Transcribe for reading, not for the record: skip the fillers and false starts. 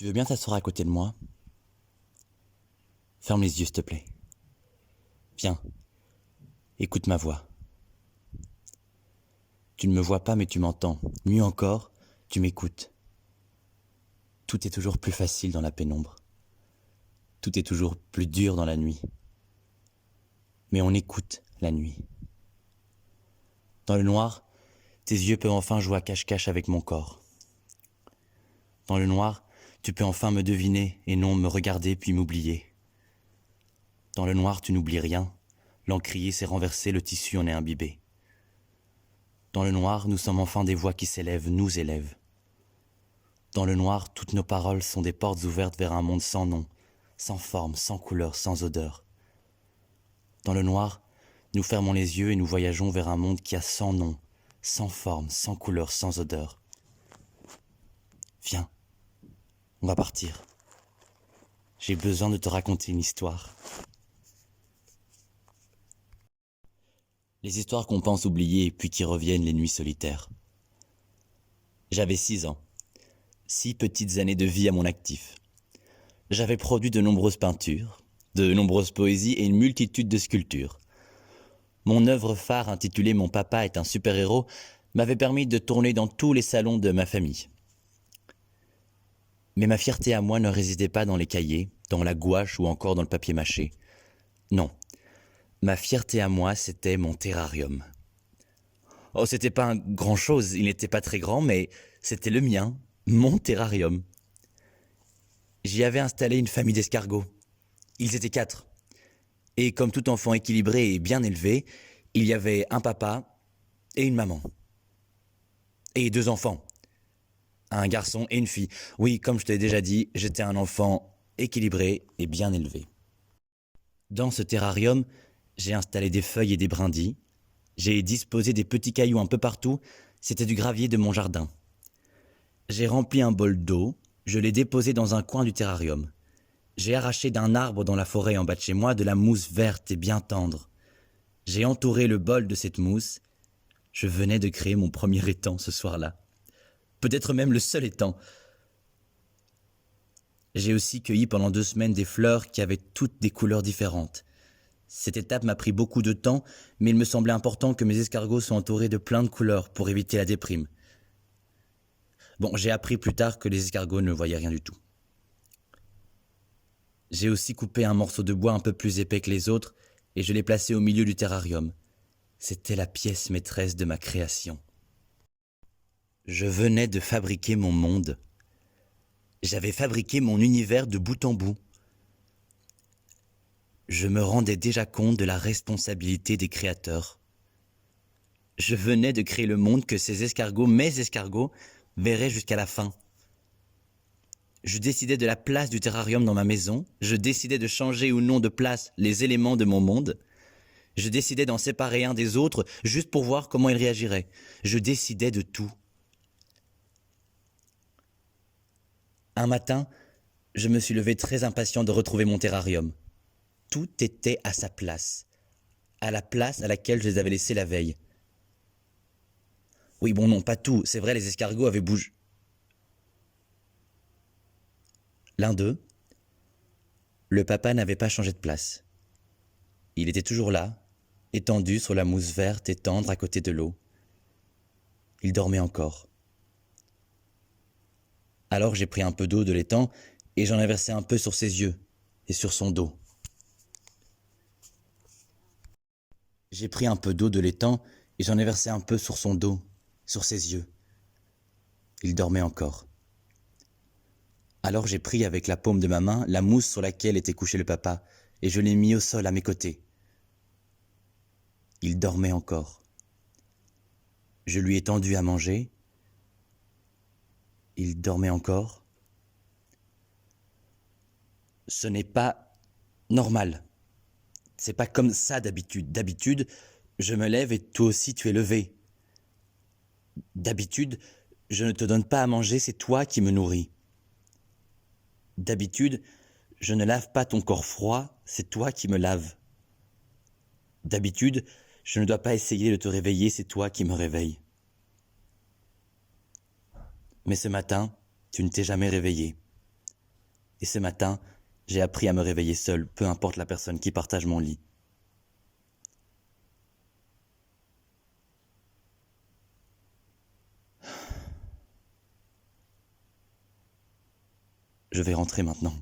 Tu veux bien t'asseoir à côté de moi? Ferme les yeux, s'il te plaît. Viens, écoute ma voix. Tu ne me vois pas, mais tu m'entends. Mieux encore, tu m'écoutes. Tout est toujours plus facile dans la pénombre. Tout est toujours plus dur dans la nuit. Mais on écoute la nuit. Dans le noir, tes yeux peuvent enfin jouer à cache-cache avec mon corps. Dans le noir, tu peux enfin me deviner et non me regarder puis m'oublier. Dans le noir, tu n'oublies rien. L'encrier s'est renversé, le tissu en est imbibé. Dans le noir, nous sommes enfin des voix qui s'élèvent, nous élèvent. Dans le noir, toutes nos paroles sont des portes ouvertes vers un monde sans nom, sans forme, sans couleur, sans odeur. Dans le noir, nous fermons les yeux et nous voyageons vers un monde qui a sans nom, sans forme, sans couleur, sans odeur. Viens, on va partir. J'ai besoin de te raconter une histoire. Les histoires qu'on pense oublier et puis qui reviennent les nuits solitaires. J'avais 6 ans. 6 petites années de vie à mon actif. J'avais produit de nombreuses peintures, de nombreuses poésies et une multitude de sculptures. Mon œuvre phare intitulée Mon papa est un super-héros m'avait permis de tourner dans tous les salons de ma famille. Mais ma fierté à moi ne résidait pas dans les cahiers, dans la gouache ou encore dans le papier mâché. Non, ma fierté à moi, c'était mon terrarium. Oh, c'était pas un grand chose, il n'était pas très grand, mais c'était le mien, mon terrarium. J'y avais installé une famille d'escargots. Ils étaient 4. Et comme tout enfant équilibré et bien élevé, il y avait un papa et une maman. Et 2 enfants. Un garçon et une fille. Oui, comme je te l'ai déjà dit, j'étais un enfant équilibré et bien élevé. Dans ce terrarium, j'ai installé des feuilles et des brindilles. J'ai disposé des petits cailloux un peu partout. C'était du gravier de mon jardin. J'ai rempli un bol d'eau. Je l'ai déposé dans un coin du terrarium. J'ai arraché d'un arbre dans la forêt en bas de chez moi de la mousse verte et bien tendre. J'ai entouré le bol de cette mousse. Je venais de créer mon premier étang ce soir-là. Peut-être même le seul étang. J'ai aussi cueilli pendant 2 semaines des fleurs qui avaient toutes des couleurs différentes. Cette étape m'a pris beaucoup de temps, mais il me semblait important que mes escargots soient entourés de plein de couleurs pour éviter la déprime. Bon, j'ai appris plus tard que les escargots ne voyaient rien du tout. J'ai aussi coupé un morceau de bois un peu plus épais que les autres et je l'ai placé au milieu du terrarium. C'était la pièce maîtresse de ma création. Je venais de fabriquer mon monde. J'avais fabriqué mon univers de bout en bout. Je me rendais déjà compte de la responsabilité des créateurs. Je venais de créer le monde que ces escargots, mes escargots, verraient jusqu'à la fin. Je décidais de la place du terrarium dans ma maison, je décidais de changer ou non de place les éléments de mon monde, je décidais d'en séparer un des autres juste pour voir comment ils réagiraient. Je décidais de tout. Un matin, je me suis levé très impatient de retrouver mon terrarium. Tout était à sa place, à la place à laquelle je les avais laissés la veille. Oui, bon non, pas tout, c'est vrai, les escargots avaient bougé. L'un d'eux, le papa n'avait pas changé de place. Il était toujours là, étendu sur la mousse verte et tendre à côté de l'eau. Il dormait encore. Alors j'ai pris un peu d'eau de l'étang et j'en ai versé un peu sur ses yeux et sur son dos. J'ai pris un peu d'eau de l'étang et j'en ai versé un peu sur son dos, sur ses yeux. Il dormait encore. Alors j'ai pris avec la paume de ma main la mousse sur laquelle était couché le papa et je l'ai mis au sol à mes côtés. Il dormait encore. Je lui ai tendu à manger. Il dormait encore. Ce n'est pas normal. C'est pas comme ça d'habitude. D'habitude, je me lève et toi aussi tu es levé. D'habitude, je ne te donne pas à manger, c'est toi qui me nourris. D'habitude, je ne lave pas ton corps froid, c'est toi qui me laves. D'habitude, je ne dois pas essayer de te réveiller, c'est toi qui me réveilles. Mais ce matin, tu ne t'es jamais réveillé. Et ce matin, j'ai appris à me réveiller seul, peu importe la personne qui partage mon lit. Je vais rentrer maintenant.